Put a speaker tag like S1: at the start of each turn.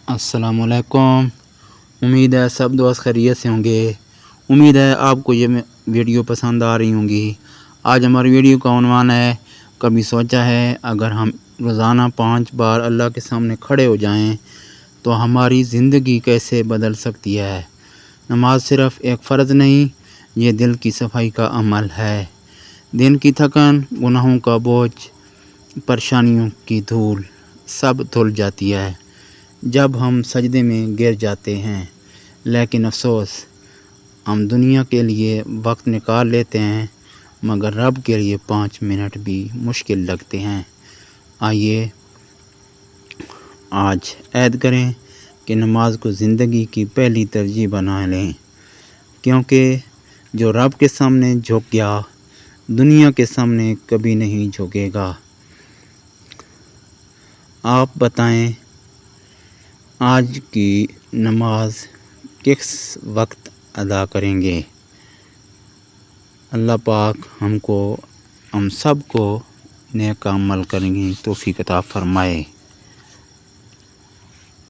S1: السلام علیکم۔ امید ہے سب دوست خیریت سے ہوں گے۔ امید ہے آپ کو یہ ویڈیو پسند آ رہی ہوں گی۔ آج ہماری ویڈیو کا عنوان ہے، کبھی سوچا ہے اگر ہم روزانہ 5 بار اللہ کے سامنے کھڑے ہو جائیں تو ہماری زندگی کیسے بدل سکتی ہے۔ نماز صرف ایک فرض نہیں، یہ دل کی صفائی کا عمل ہے۔ دن کی تھکن، گناہوں کا بوجھ، پریشانیوں کی دھول سب دھل جاتی ہے جب ہم سجدے میں گر جاتے ہیں۔ لیکن افسوس، ہم دنیا کے لیے وقت نکال لیتے ہیں مگر رب کے لیے 5 منٹ بھی مشکل لگتے ہیں۔ آئیے آج عہد کریں کہ نماز کو زندگی کی پہلی ترجیح بنا لیں، کیونکہ جو رب کے سامنے جھک گیا دنیا کے سامنے کبھی نہیں جھکے گا۔ آپ بتائیں آج کی نماز کس وقت ادا کریں گے؟ اللہ پاک ہم سب کو نیک عمل کرنے کی توفیق عطا فرمائے۔